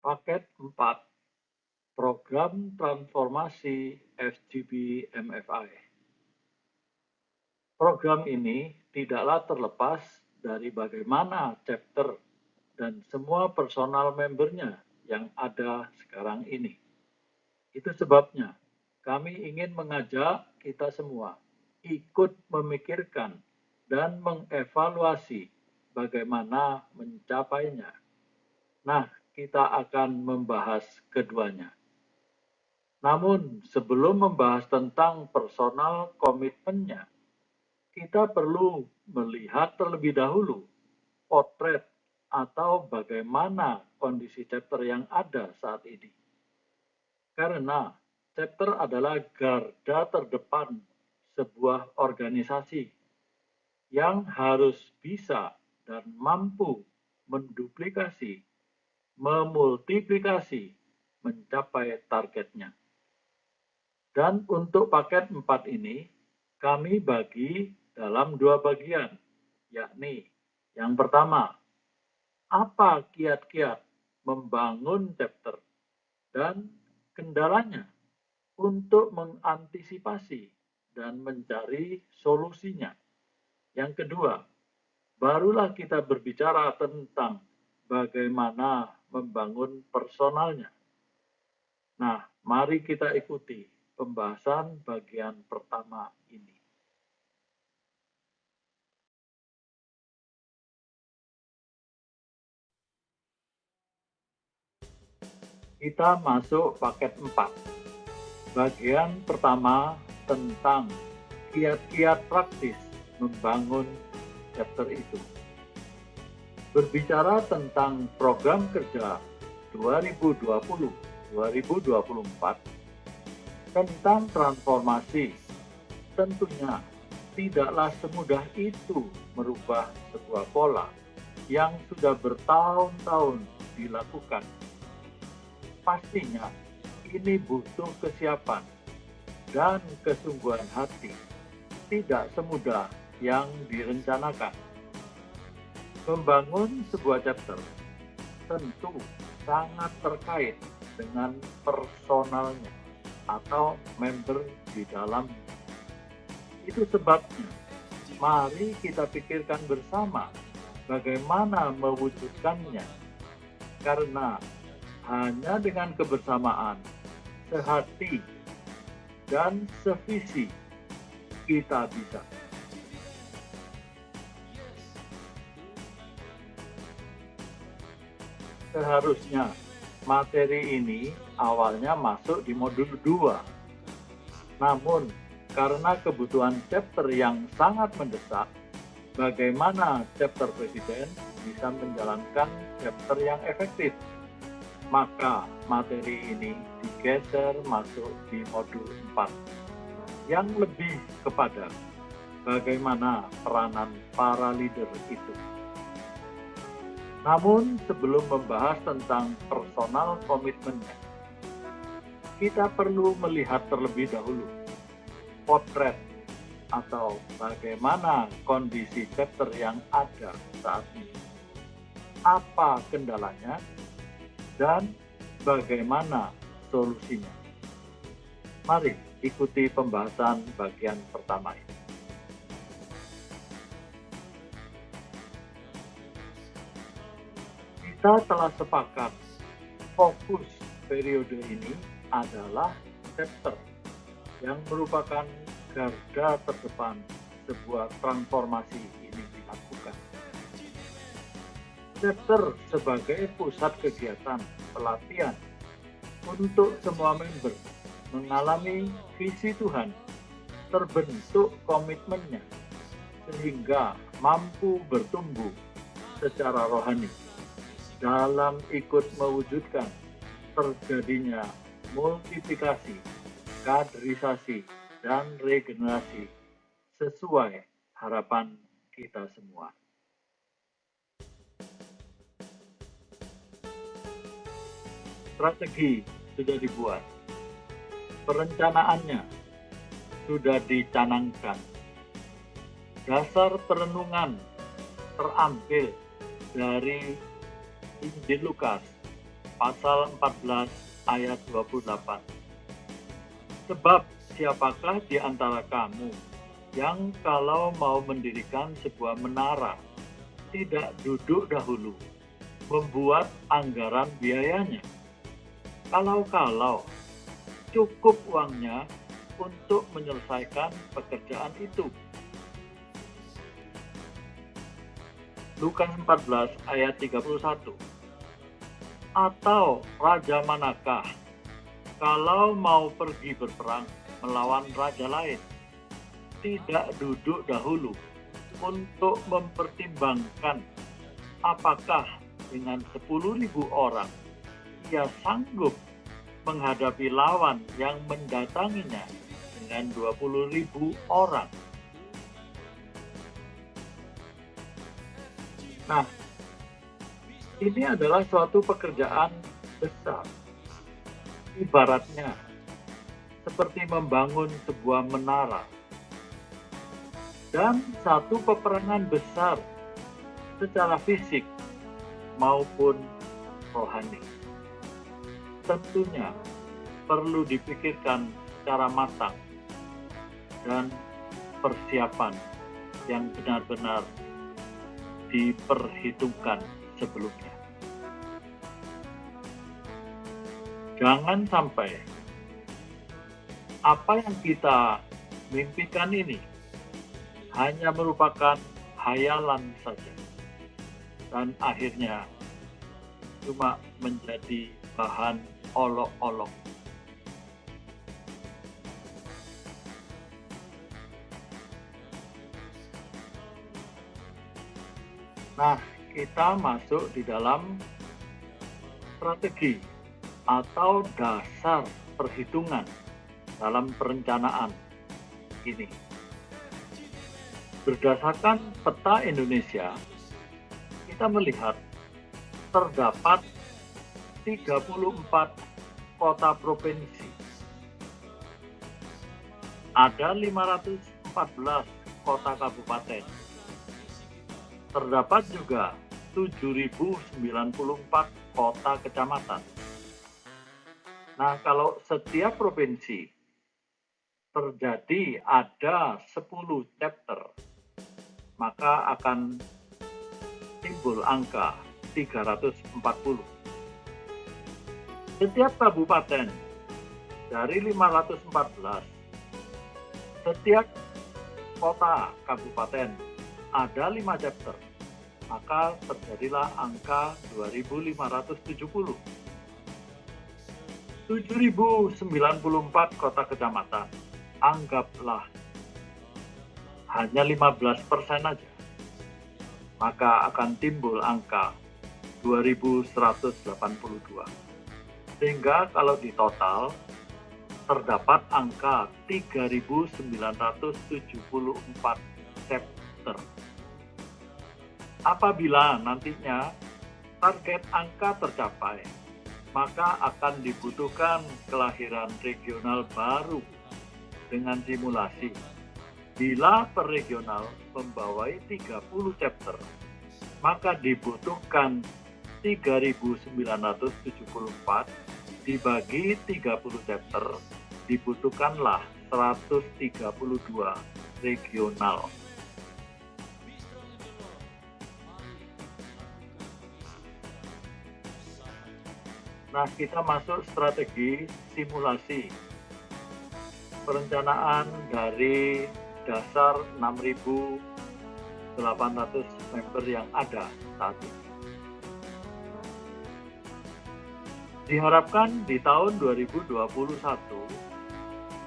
Paket 4, Program Transformasi FGB MFI. Program ini tidaklah terlepas dari bagaimana chapter dan semua personal membernya yang ada sekarang ini. Itu sebabnya kami ingin mengajak kita semua ikut memikirkan dan mengevaluasi bagaimana mencapainya. Nah, kita akan membahas keduanya. Namun, sebelum membahas tentang personal komitmennya, kita perlu melihat terlebih dahulu potret atau bagaimana kondisi chapter yang ada saat ini. Karena chapter adalah garda terdepan sebuah organisasi yang harus bisa dan mampu menduplikasi, memultiplikasi, mencapai targetnya. Dan untuk paket 4 ini, kami bagi dalam 2 bagian, yakni yang pertama, apa kiat-kiat membangun chapter dan kendalanya untuk mengantisipasi dan mencari solusinya. Yang kedua, barulah kita berbicara tentang bagaimana membangun personalnya. Nah, mari kita ikuti pembahasan bagian pertama ini. Kita masuk paket 4. Bagian pertama tentang kiat-kiat praktis membangun chapter itu. Berbicara tentang program kerja 2020-2024 tentang transformasi, tentunya tidaklah semudah itu merubah sebuah pola yang sudah bertahun-tahun dilakukan. Pastinya ini butuh kesiapan dan kesungguhan hati, tidak semudah yang direncanakan. Membangun sebuah chapter tentu sangat terkait dengan personalnya atau member di dalamnya. Itu sebabnya, mari kita pikirkan bersama bagaimana mewujudkannya. Karena hanya dengan kebersamaan, sehati, dan sevisi, kita bisa. Seharusnya materi ini awalnya masuk di modul 2. Namun, karena kebutuhan chapter yang sangat mendesak, bagaimana chapter presiden bisa menjalankan chapter yang efektif, maka materi ini digeser masuk di modul 4 yang lebih kepada bagaimana peranan para leader itu. Namun sebelum membahas tentang personal komitmennya, kita perlu melihat terlebih dahulu potret atau bagaimana kondisi chapter yang ada saat ini. Apa kendalanya dan bagaimana solusinya. Mari ikuti pembahasan bagian pertama ini. Kita telah sepakat fokus periode ini adalah chapter yang merupakan garda terdepan sebuah transformasi ini dilakukan. Chapter sebagai pusat kegiatan pelatihan untuk semua member mengalami visi Tuhan, terbentuk komitmennya sehingga mampu bertumbuh secara rohani dalam ikut mewujudkan terjadinya multiplikasi, kaderisasi, dan regenerasi sesuai harapan kita semua. Strategi sudah dibuat, perencanaannya sudah dicanangkan, dasar perenungan terambil dari Injil Lukas pasal 14 ayat 28. Sebab siapakah di antara kamu yang kalau mau mendirikan sebuah menara tidak duduk dahulu membuat anggaran biayanya? Kalau cukup uangnya untuk menyelesaikan pekerjaan itu. Lukas 14 ayat 31. Atau raja manakah kalau mau pergi berperang melawan raja lain, tidak duduk dahulu untuk mempertimbangkan apakah dengan 10.000 orang ia sanggup menghadapi lawan yang mendatanginya dengan 20.000 orang. Nah, ini adalah suatu pekerjaan besar. Ibaratnya seperti membangun sebuah menara dan satu peperangan besar secara fisik maupun rohani. Tentunya perlu dipikirkan secara matang dan persiapan yang benar-benar diperhitungkan sebelumnya. Jangan sampai apa yang kita mimpikan ini hanya merupakan hayalan saja dan akhirnya cuma menjadi bahan olok-olok. Nah, kita masuk di dalam strategi atau dasar perhitungan dalam perencanaan ini. Berdasarkan peta Indonesia, kita melihat terdapat 34 kota provinsi. Ada 514 kota kabupaten. Terdapat juga 7.094 kota kecamatan. Nah, kalau setiap provinsi terjadi ada 10 chapter, maka akan timbul angka 340. Setiap kabupaten dari 514, setiap kota kabupaten ada 5 chapter, maka terjadilah angka 2.570. 7.094 kota kecamatan, anggaplah hanya 15% aja, maka akan timbul angka 2.182. Sehingga kalau di total terdapat angka 3.974 chapter. Apabila nantinya target angka tercapai, maka akan dibutuhkan kelahiran regional baru dengan simulasi. Bila per regional membawai 30 chapter, maka dibutuhkan 3.974 dibagi 30 chapter, dibutuhkanlah 132 regional. Nah, kita masuk strategi simulasi perencanaan dari dasar 6.800 member yang ada saat ini. Diharapkan di tahun 2021,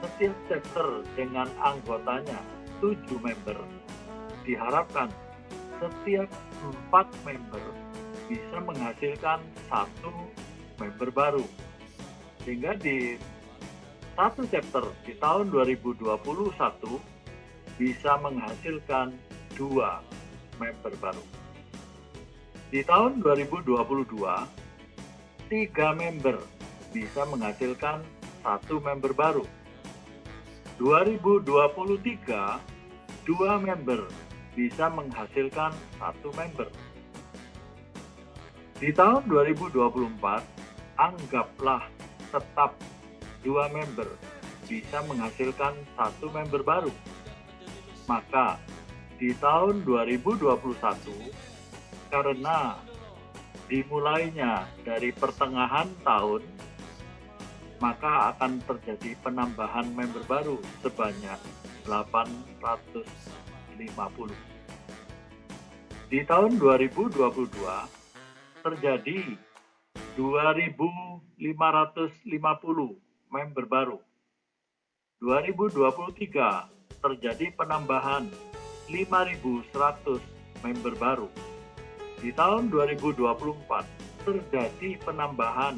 setiap chapter dengan anggotanya 7 member, diharapkan setiap 4 member bisa menghasilkan 1 member baru. Sehingga di satu chapter di tahun 2021 bisa menghasilkan 2 member baru. Di tahun 2022, 3 member bisa menghasilkan 1 member baru. 2023, 2 member bisa menghasilkan 1 member. Di tahun 2024, anggaplah tetap 2 member bisa menghasilkan 1 member baru. Maka di tahun 2021, karena dimulainya dari pertengahan tahun, maka akan terjadi penambahan member baru sebanyak 850. Di tahun 2022 terjadi 2.550 member baru. 2023 terjadi penambahan 5.100 member baru. Di tahun 2024 terjadi penambahan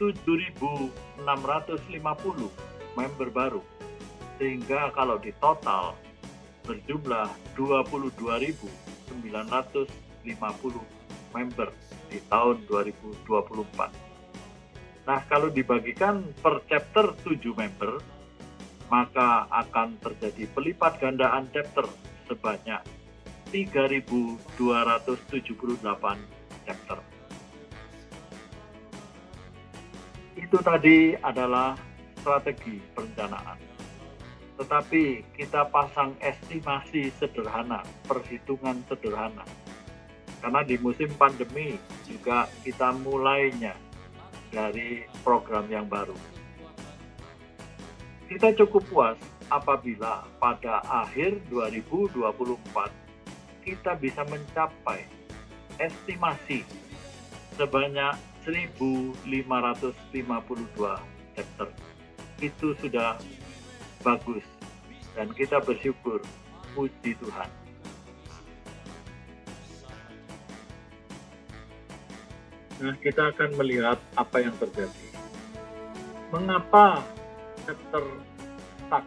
7.650 member baru, sehingga kalau ditotal berjumlah 22.950 member di tahun 2024. Nah, kalau dibagikan per chapter 7 member, maka akan terjadi pelipat gandaan chapter sebanyak 3.278 chapter. Itu tadi adalah strategi perencanaan. Tetapi kita pasang estimasi sederhana, perhitungan sederhana. Karena di musim pandemi juga kita mulainya dari program yang baru. Kita cukup puas apabila pada akhir 2024 kita bisa mencapai estimasi sebanyak 1.552 chapter. Itu sudah bagus dan kita bersyukur, puji Tuhan. Nah, kita akan melihat apa yang terjadi. Mengapa chapter stuck?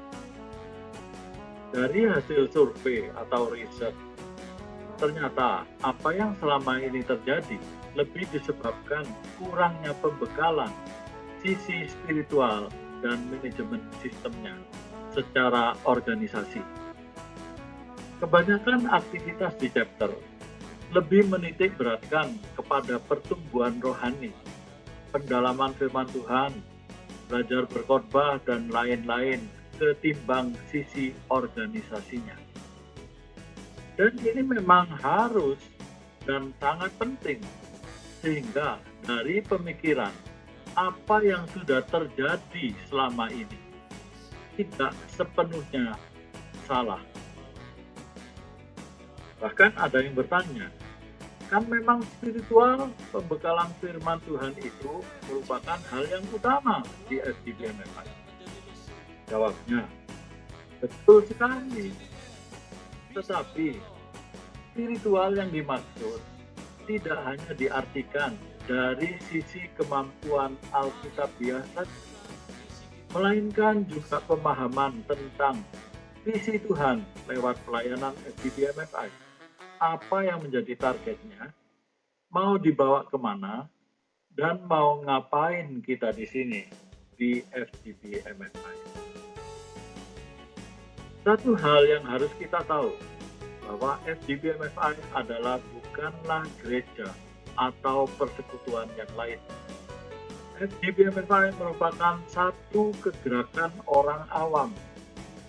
Dari hasil survei atau riset, ternyata apa yang selama ini terjadi lebih disebabkan kurangnya pembekalan sisi spiritual dan manajemen sistemnya secara organisasi. Kebanyakan aktivitas di chapter lebih menitik beratkan kepada pertumbuhan rohani, pendalaman firman Tuhan, belajar berkhotbah, dan lain-lain ketimbang sisi organisasinya. Dan ini memang harus dan sangat penting, sehingga dari pemikiran apa yang sudah terjadi selama ini tidak sepenuhnya salah. Bahkan ada yang bertanya, kan memang spiritual pembekalan firman Tuhan itu merupakan hal yang utama di FGBMFI. Jawabnya, betul sekali. Tetapi spiritual yang dimaksud tidak hanya diartikan dari sisi kemampuan Alkitab biasa, melainkan juga pemahaman tentang visi Tuhan lewat pelayanan FGBMFI. Apa yang menjadi targetnya, mau dibawa kemana, dan mau ngapain kita di sini di FGBMFI. Satu hal yang harus kita tahu, bahwa FGBMFI adalah bukanlah gereja atau persekutuan yang lain. FGBMFI merupakan satu kegerakan orang awam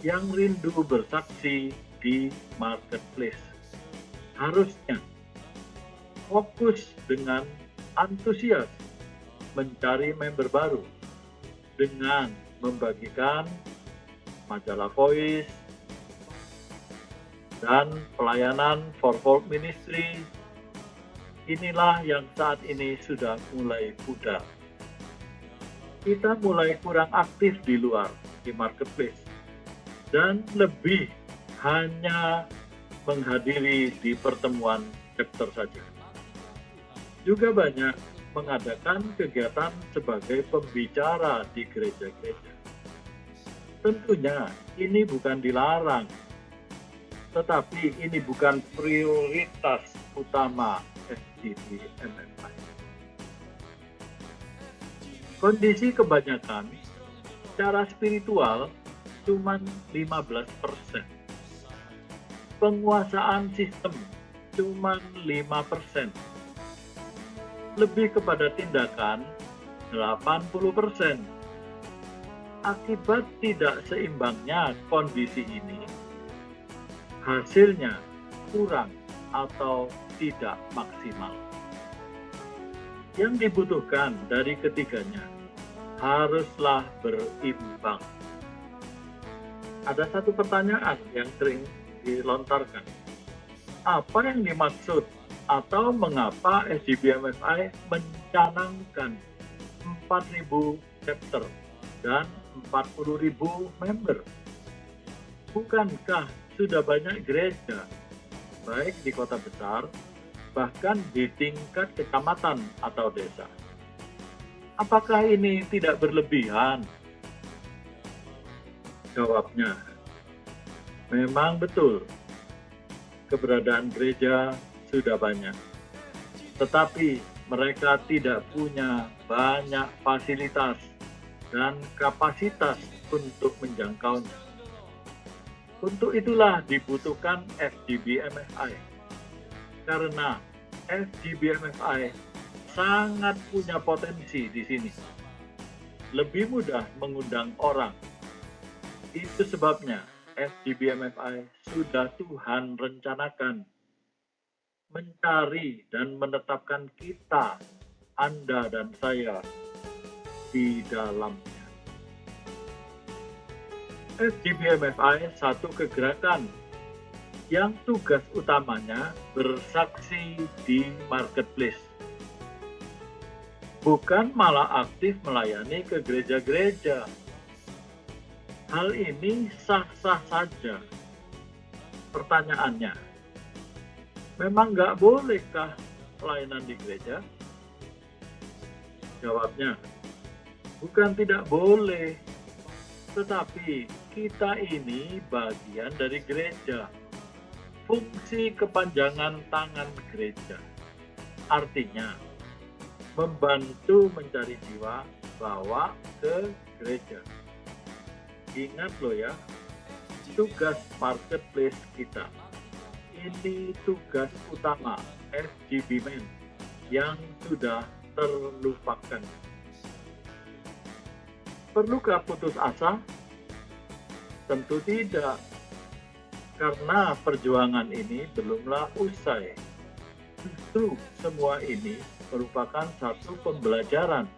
yang rindu bersaksi di marketplace. Harusnya fokus dengan antusias mencari member baru dengan membagikan majalah Voice dan pelayanan Fourfold Ministry. Inilah yang saat ini sudah mulai pudar. Kita mulai kurang aktif di luar, di marketplace, dan lebih hanya menghadiri di pertemuan chapter saja. Juga banyak mengadakan kegiatan sebagai pembicara di gereja-gereja. Tentunya ini bukan dilarang, tetapi ini bukan prioritas utama FGBMFI. Kondisi kebanyakan secara spiritual cuma 15%. Penguasaan sistem cuma 5%. Lebih kepada tindakan 80%. Akibat tidak seimbangnya kondisi ini, hasilnya kurang atau tidak maksimal. Yang dibutuhkan dari ketiganya haruslah berimbang. Ada satu pertanyaan yang sering dilontarkan. Apa yang dimaksud atau mengapa SGBMFI mencanangkan 4.000 chapter dan 40.000 member? Bukankah sudah banyak gereja, baik di kota besar, bahkan di tingkat kecamatan atau desa? Apakah ini tidak berlebihan? Jawabnya, memang betul, keberadaan gereja sudah banyak. Tetapi mereka tidak punya banyak fasilitas dan kapasitas untuk menjangkaunya. Untuk itulah dibutuhkan SGBMFI. Karena SGBMFI sangat punya potensi di sini. Lebih mudah mengundang orang. Itu sebabnya SGBMFI sudah Tuhan rencanakan mencari dan menetapkan kita, Anda dan saya, di dalamnya. SGBMFI satu kegerakan yang tugas utamanya bersaksi di marketplace. Bukan malah aktif melayani ke gereja-gereja. Hal ini sah-sah saja. Pertanyaannya, memang nggak bolehkah pelayanan di gereja? Jawabnya, bukan tidak boleh, tetapi kita ini bagian dari gereja. Fungsi kepanjangan tangan gereja. Artinya, membantu mencari jiwa, bawa ke gereja. Ingat loh ya, tugas marketplace kita. Ini tugas utama SGB Men yang sudah terlupakan. Perlukah putus asa? Tentu tidak, karena perjuangan ini belumlah usai. Justru semua ini merupakan satu pembelajaran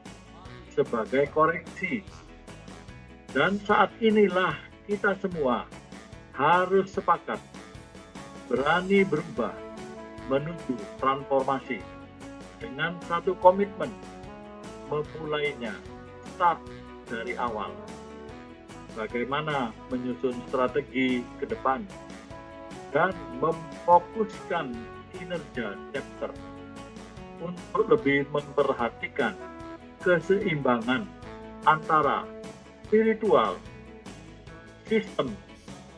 sebagai koreksi. Dan saat inilah kita semua harus sepakat, berani berubah menuju transformasi dengan satu komitmen, memulainya start dari awal. Bagaimana menyusun strategi ke depan dan memfokuskan kinerja chapter untuk lebih memperhatikan keseimbangan antara spiritual, sistem,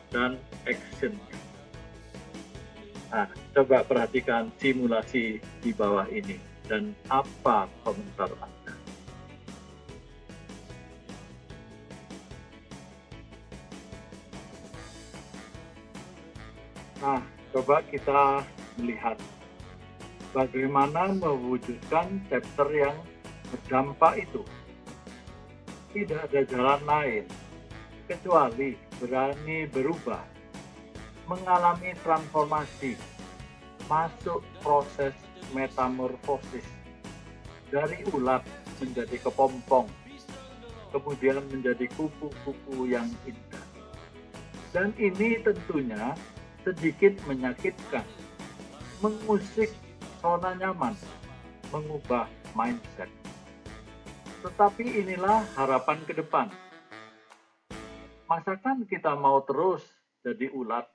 dan action. Nah, coba perhatikan simulasi di bawah ini dan apa komentar Anda. Nah, coba kita melihat bagaimana mewujudkan chapter yang berdampak itu. Tidak ada jalan lain kecuali berani berubah, mengalami transformasi, masuk proses metamorfosis dari ulat menjadi kepompong, kemudian menjadi kupu-kupu yang indah. Dan ini tentunya sedikit menyakitkan, mengusik zona nyaman, mengubah mindset. Tetapi inilah harapan ke depan. Masakan kita mau terus jadi ulat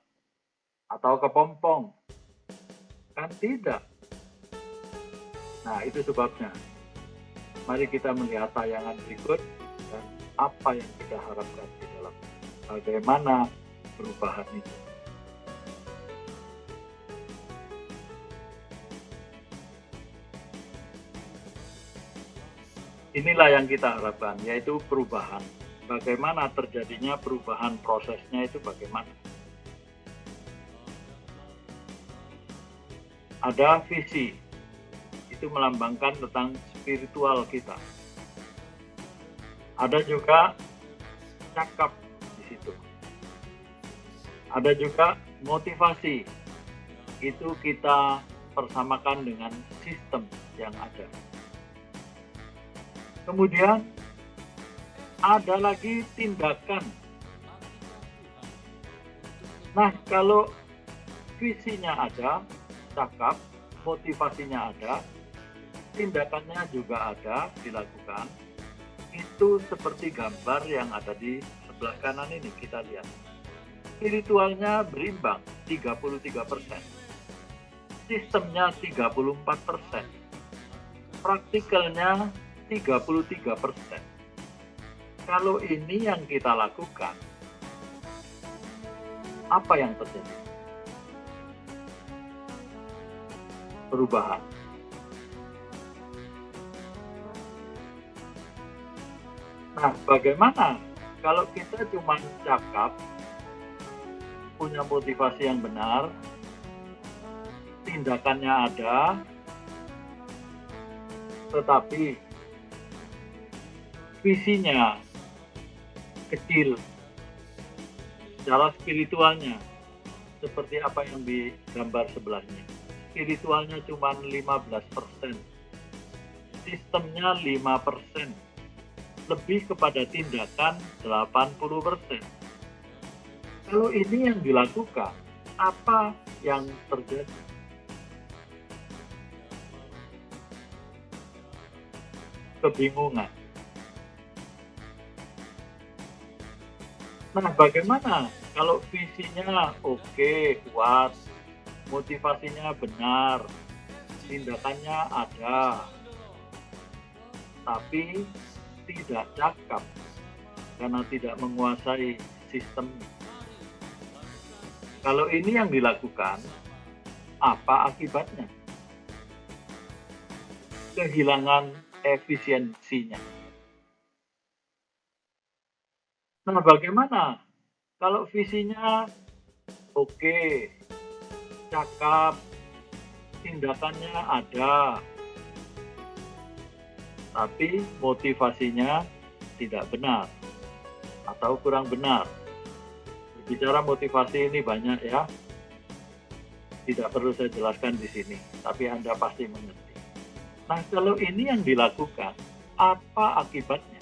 atau kepompong? Kan tidak. Nah, itu sebabnya. Mari kita melihat tayangan berikut dan apa yang kita harapkan di dalam bagaimana perubahan itu. Inilah yang kita harapkan, yaitu perubahan. Bagaimana terjadinya perubahan, prosesnya itu bagaimana? Ada visi, itu melambangkan tentang spiritual kita. Ada juga cakap di situ. Ada juga motivasi. Itu kita persamakan dengan sistem yang ada. Kemudian ada lagi tindakan. Nah, kalau visinya ada, cakap, motivasinya ada, tindakannya juga ada dilakukan. Itu seperti gambar yang ada di sebelah kanan ini, kita lihat. Spiritualnya berimbang 33%. Sistemnya 34%. Praktikalnya 33%. Kalau ini yang kita lakukan, apa yang terjadi? Perubahan. Nah, bagaimana kalau kita cuma cakap, punya motivasi yang benar, tindakannya ada, tetapi visinya kecil, secara spiritualnya seperti apa yang digambar sebelahnya. Spiritualnya cuma 15%, sistemnya 5%, lebih kepada tindakan 80%. Kalau ini yang dilakukan, apa yang terjadi? Kebingungan. Nah, bagaimana kalau visinya oke, kuat, motivasinya benar, tindakannya ada, tapi tidak cakap karena tidak menguasai sistem. Kalau ini yang dilakukan, apa akibatnya? Kehilangan efisiensinya. Nah, bagaimana kalau visinya oke, cakap, tindakannya ada, tapi motivasinya tidak benar atau kurang benar? Bicara motivasi ini banyak ya, tidak perlu saya jelaskan di sini, tapi Anda pasti mengerti. Nah, kalau ini yang dilakukan, apa akibatnya?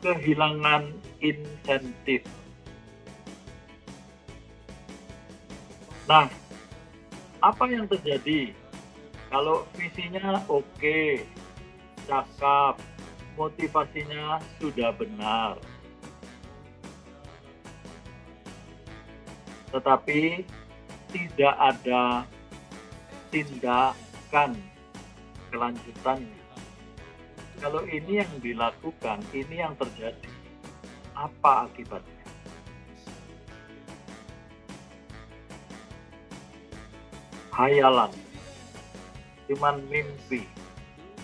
Kehilangan insentif. Nah, apa yang terjadi kalau visinya oke, cakap, motivasinya sudah benar, tetapi tidak ada tindakan kelanjutannya? Kalau ini yang dilakukan, ini yang terjadi, apa akibatnya? Hayalan, cuman mimpi.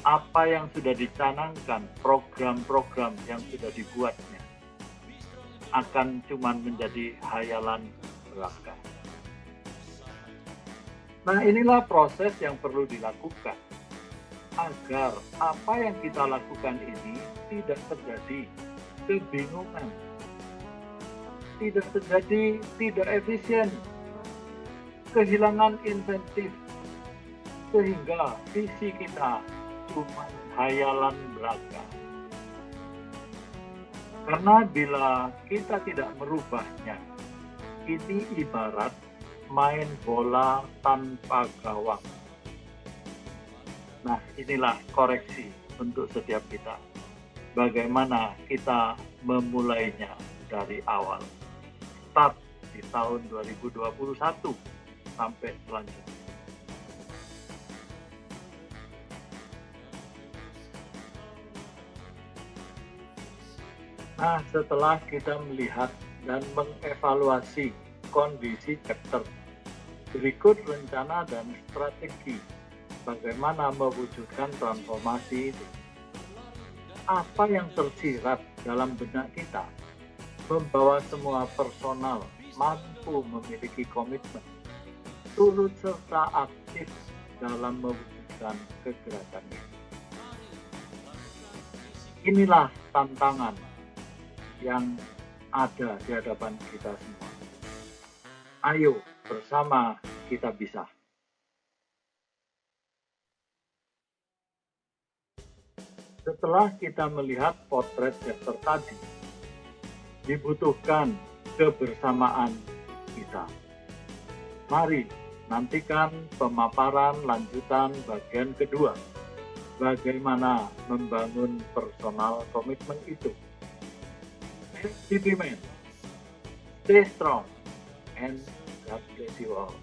Apa yang sudah dicanangkan, program-program yang sudah dibuatnya, akan cuman menjadi hayalan belaka. Nah, inilah proses yang perlu dilakukan agar apa yang kita lakukan ini tidak terjadi kebingungan, tidak terjadi tidak efisien, kehilangan insentif, sehingga visi kita cuma hayalan belaka. Karena bila kita tidak merubahnya, ini ibarat main bola tanpa gawang. Nah, inilah koreksi untuk setiap kita. Bagaimana kita memulainya dari awal. Start di tahun 2021 sampai selanjutnya. Nah, setelah kita melihat dan mengevaluasi kondisi chapter, berikut rencana dan strategi bagaimana mewujudkan transformasi itu. Apa yang tersirat dalam benak kita membawa semua personal mampu memiliki komitmen, turut serta aktif dalam mewujudkan kegerakan ini. Inilah tantangan yang ada di hadapan kita semua. Ayo bersama kita bisa. Setelah kita melihat potret Chester tadi, dibutuhkan kebersamaan kita. Mari nantikan pemaparan lanjutan bagian kedua. Bagaimana membangun personal komitmen itu. Stay strong and God bless you all.